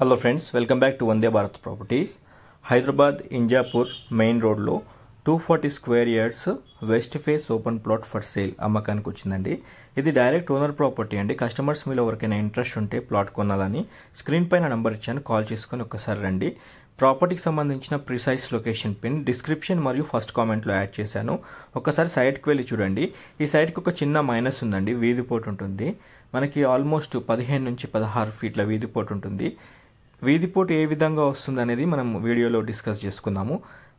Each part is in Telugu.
Hello friends, welcome back to Vande Bharat properties. Hyderabad Injapur main రోడ్లో 240 square yards west face open plot for sale అమ్మకానికి వచ్చిందండి. ఇది డైరెక్ట్ ఓనర్ ప్రాపర్టీ అండి. కస్టమర్స్ మీలో ఎవరికైనా ఇంట్రెస్ట్ ఉంటే ప్లాట్ కొనాలని స్క్రీన్ పైన నంబర్ ఇచ్చాను, కాల్ చేసుకొని ఒక్కసారి రండి. ప్రాపర్టీకి సంబంధించిన ప్రిసైజ్ లొకేషన్ పిన్ డిస్క్రిప్షన్ మరియు ఫస్ట్ కామెంట్లో యాడ్ చేశాను. ఒకసారి సైట్కి వెళ్ళి చూడండి. ఈ సైట్కి ఒక చిన్న మైనస్ ఉందండి, వీధిపోటు ఉంటుంది. మనకి ఆల్మోస్ట్ 15 నుంచి 16 ఫీట్ల వీధిపోటు ఉంటుంది. వీధిపోటు ఏ విధంగా వస్తుంది అనేది మనం వీడియోలో డిస్కస్ చేసుకుందాము.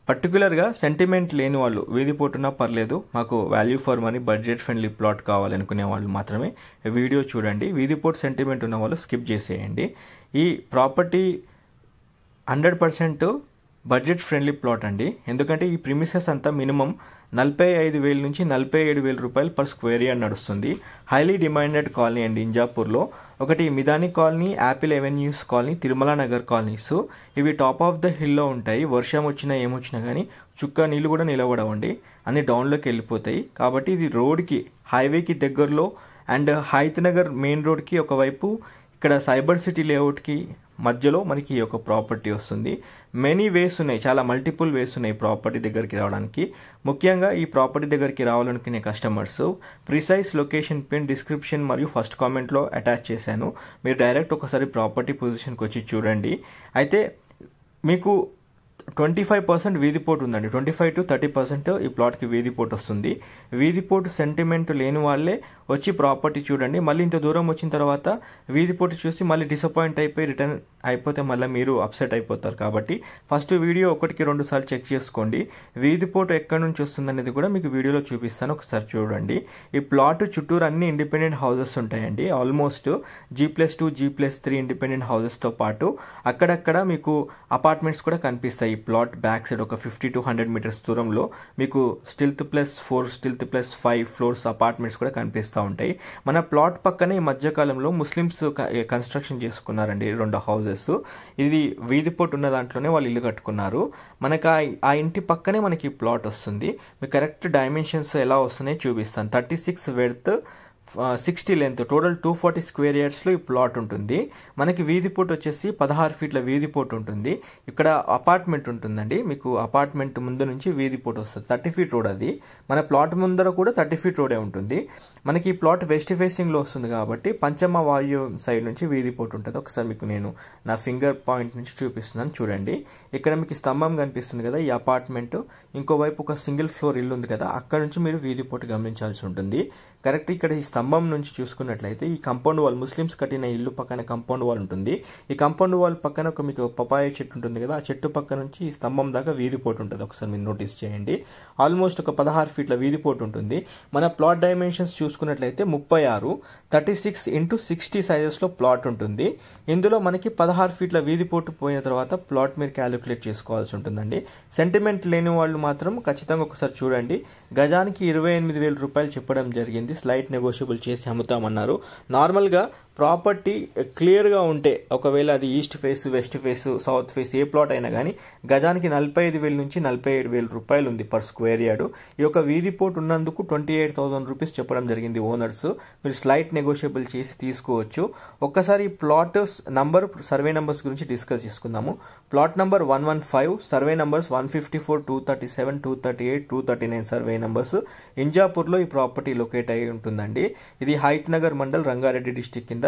పర్టికులర్గా సెంటిమెంట్ లేని వాళ్ళు వీధిపోటున్నా పర్లేదు, మాకు value for money budget friendly plot కావాలనుకునే వాళ్ళు మాత్రమే వీడియో చూడండి. వీధిపోటు సెంటిమెంట్ ఉన్న వాళ్ళు స్కిప్ చేసేయండి. ఈ ప్రాపర్టీ 100% బడ్జెట్ ఫ్రెండ్లీ ప్లాట్ అండి. ఎందుకంటే ఈ ప్రిమిసెస్ అంతా మినిమం 45,000 నుంచి 47,000 రూపాయలు పర్ స్క్వేర్ యార్డ్ నడుస్తుంది. హైలీ డిమాండెడ్ కాలనీ అండి ఇంజాపూర్లో. ఒకటి Midhani colony, Apple avenues colony, Tirumala Nagar colonies. ఇవి టాప్ ఆఫ్ ద హిల్లో ఉంటాయి. వర్షం వచ్చినా ఏమొచ్చినా కానీ చుక్క నీళ్ళు కూడా నిలబడవండి, అన్ని డౌన్లోకి వెళ్ళిపోతాయి. కాబట్టి ఇది రోడ్కి, హైవేకి దగ్గరలో అండ్ హైత్ నగర్ మెయిన్ రోడ్కి ఒకవైపు, ఇక్కడ సైబర్ సిటీ లేఅవుట్కి మధ్యలో మనకి ఒక ప్రాపర్టీ వస్తుంది. మెనీ వేస్ ఉన్నాయి, చాలా మల్టిపుల్ వేస్ ఉన్నాయి ప్రాపర్టీ దగ్గరికి రావడానికి. ముఖ్యంగా ఈ ప్రాపర్టీ దగ్గరికి రావాలనుకునే customers precise location pin description మరియు ఫస్ట్ కామెంట్లో అటాచ్ చేశాను. మీరు డైరెక్ట్ ఒకసారి ప్రాపర్టీ పొజిషన్కి వచ్చి చూడండి. అయితే మీకు 25% వీధిపోటు ఉందండి. 25 to 30% ఈ ప్లాట్కి వీధిపోటు వస్తుంది. వీధిపోటు సెంటిమెంట్ లేని వాళ్ళే వచ్చి ప్రాపర్టీ చూడండి. మళ్ళీ ఇంత దూరం వచ్చిన తర్వాత వీధిపోటు చూసి మళ్ళీ డిసప్పాయింట్ అయిపోయి రిటర్న్ అయిపోతే మళ్ళీ మీరు అప్సెట్ అయిపోతారు. కాబట్టి ఫస్ట్ వీడియో 1-2 సార్లు చెక్ చేసుకోండి. వీధిపోటు ఎక్కడి నుంచి వస్తుంది అనేది కూడా మీకు వీడియోలో చూపిస్తాను, ఒకసారి చూడండి. ఈ ప్లాట్ చుట్టూరు అన్ని ఇండిపెండెంట్ హౌసెస్ ఉంటాయండి. ఆల్మోస్ట్ G+2, G+3 ఇండిపెండెంట్ హౌసెస్తో పాటు అక్కడక్కడ మీకు అపార్ట్మెంట్స్ కూడా కనిపిస్తాయి. ఈ ప్లాట్ బ్యాక్ సైడ్ ఒక 50 to 100 మీటర్స్ దూరంలో మీకు స్టిల్త్+4, స్టిల్త్+5 ఫ్లోర్స్ అపార్ట్మెంట్స్ కూడా కనిపిస్తూ ఉంటాయి. మన ప్లాట్ పక్కనే ఈ మధ్యకాలంలో ముస్లిమ్స్ కన్స్ట్రక్షన్ చేసుకున్నారండి 2 హౌసెస్. ఇది వీధిపోటు ఉన్న దాంట్లోనే వాళ్ళు ఇల్లు కట్టుకున్నారు. మనకు ఆ ఇంటి పక్కనే మనకి ప్లాట్ వస్తుంది. మీకు కరెక్ట్ డైమెన్షన్స్ ఎలా వస్తున్నాయో చూపిస్తాను. 36 వెడ్త్, 60 లెంత్, టోటల్ 240 స్క్వేర్ యార్డ్స్లో ఈ ప్లాట్ ఉంటుంది. మనకి వీధిపోటు వచ్చేసి 16 ఫీట్ల వీధిపోటు ఉంటుంది. ఇక్కడ అపార్ట్మెంట్ ఉంటుందండి. మీకు అపార్ట్మెంట్ ముందు నుంచి వీధిపోటు వస్తుంది. 30 ఫీట్ రోడ్ అది. మన ప్లాట్ ముందర కూడా 30 ఫీట్ రోడే ఉంటుంది. మనకి ఈ ప్లాట్ వెస్ట్ ఫేసింగ్లో వస్తుంది కాబట్టి పంచమ వాయు సైడ్ నుంచి వీధిపోటు ఉంటుంది. ఒకసారి మీకు నేను నా ఫింగర్ పాయింట్ నుంచి చూపిస్తున్నాను, చూడండి. ఇక్కడ మీకు స్తంభం కనిపిస్తుంది కదా, ఈ అపార్ట్మెంట్. ఇంకోవైపు ఒక సింగిల్ ఫ్లోర్ ఇల్లు ఉంది కదా, అక్కడ నుంచి మీరు వీధిపోటు గమనించాల్సి ఉంటుంది. కరెక్ట్ ఇక్కడ ఈ స్తంభం నుంచి చూసుకున్నట్లయితే ఈ కాంపౌండ్ వాల్, ముస్లిమ్స్ కట్టిన ఇల్లు పక్కన కాంపౌండ్ వాల్ ఉంటుంది. ఈ కాంపౌండ్ వాల్ పక్కన ఒక మీకు పపాయ చెట్టు ఉంటుంది కదా, ఆ చెట్టు పక్క నుంచి ఈ స్తంభం దాకా వీధిపోటు ఉంటుంది. ఒకసారి మీరు నోటీస్ చేయండి. ఆల్మోస్ట్ ఒక 16 ఫీట్ల వీధిపోటు ఉంటుంది. మన ప్లాట్ డైమెన్షన్స్ చూసుకున్నట్లయితే 36, 36 into 60 సైజెస్లో ప్లాట్ ఉంటుంది. ఇందులో మనకి 16 ఫీట్ల వీధిపోటు పోయిన తర్వాత ప్లాట్ మీరు క్యాలిక్యులేట్ చేసుకోవాల్సి ఉంటుందండి. సెంటిమెంట్ లేని వాళ్ళు మాత్రం ఖచ్చితంగా ఒకసారి చూడండి. గజానికి 28,000 రూపాయలు చెప్పడం జరిగింది. స్లైట్ నెగోషియబుల్ చేసి అమ్ముతామన్నారు. నార్మల్గా ప్రాపర్టీ క్లియర్గా ఉంటే, ఒకవేళ అది east face, west face, south face ఏ ప్లాట్ అయినా కానీ గజానికి 45,000 నుంచి 47,000 రూపాయలు ఉంది పర్ స్క్వేర్ యార్డు. ఈ యొక్క వీధిపోటు ఉన్నందుకు 28,000 రూపీస్ చెప్పడం జరిగింది ఓనర్స్. మీరు స్లైట్ నెగోషియబుల్ చేసి తీసుకోవచ్చు. ఒక్కసారి ఈ ప్లాట్ నంబర్, సర్వే నంబర్స్ గురించి డిస్కస్ చేసుకుందాము. Plot number 115, survey numbers 154, 237, 238, 239 survey numbers. ఇంజాపూర్లో ఈ ప్రాపర్టీ లొకేట్ అయి ఉంటుందండి. ఇది హైత్ నగర్ మండల్, రంగారెడ్డి డిస్టిక్ కింద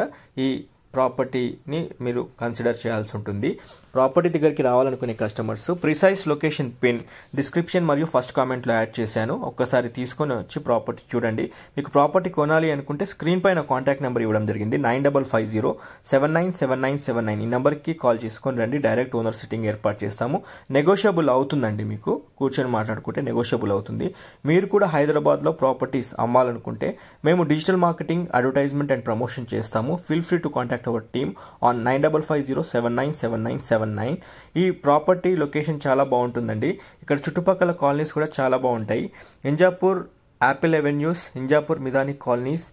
ఈ ప్రాపర్టీని మీరు కన్సిడర్ చేయాల్సి ఉంటుంది. ప్రాపర్టీ దగ్గరికి రావాలనుకునే customers precise location pin description మరియు ఫస్ట్ కామెంట్లో యాడ్ చేశాను. ఒక్కసారి తీసుకొని వచ్చి ప్రాపర్టీ చూడండి. మీకు ప్రాపర్టీ కొనాలి అనుకుంటే స్క్రీన్ పైన కాంటాక్ట్ నెంబర్ ఇవ్వడం జరిగింది, 9550797979. ఈ నెంబర్కి కాల్ చేసుకొని రండి. డైరెక్ట్ ఓనర్ సిట్టింగ్ ఏర్పాటు చేస్తాము. నెగోషియబుల్ అవుతుందండి. మీకు కూర్చొని మాట్లాడుకుంటే నెగోషియబుల్ అవుతుంది. మీరు కూడా హైదరాబాద్లో ప్రాపర్టీస్ అమ్మాలనుకుంటే మేము digital marketing, advertisement and promotion చేస్తాము. Feel free to contact our team on 9550797979. ఈ ప్రాపర్టీ లొకేషన్ చాలా బాగుంటుందండి. ఇక్కడ చుట్టుపక్కల కాలనీస్ కూడా చాలా బాగుంటాయి. Injapur apple avenues, Injapur Midhani colonies,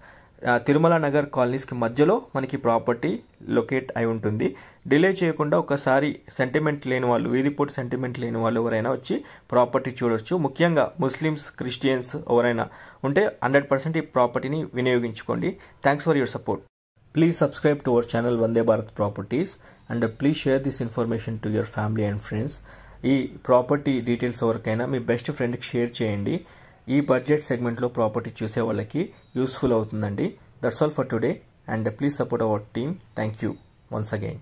Tirumala Nagar కాలనీస్కి మధ్యలో మనకి ప్రాపర్టీ లొకేట్ అయి ఉంటుంది. డిలే చేయకుండా ఒకసారి సెంటిమెంట్ లేని వాళ్ళు, వీధిపోటు సెంటిమెంట్ లేని వాళ్ళు ఎవరైనా వచ్చి ప్రాపర్టీ చూడొచ్చు. ముఖ్యంగా ముస్లిమ్స్, క్రిస్టియన్స్ ఎవరైనా ఉంటే 100% ఈ ప్రాపర్టీని వినియోగించుకోండి. Thanks for your support. Please subscribe to our channel Vande Bharat Properties and please share this information to your family and friends. ఈ ప్రాపర్టీ డీటెయిల్స్ ఎవరికైనా మీ బెస్ట్ ఫ్రెండ్కి షేర్ చేయండి. ఈ బడ్జెట్ సెగ్మెంట్లో ప్రాపర్టీ చూసే వాళ్ళకి యూస్ఫుల్ అవుతుందండి. That's all for today and please support our team. Thank you once again.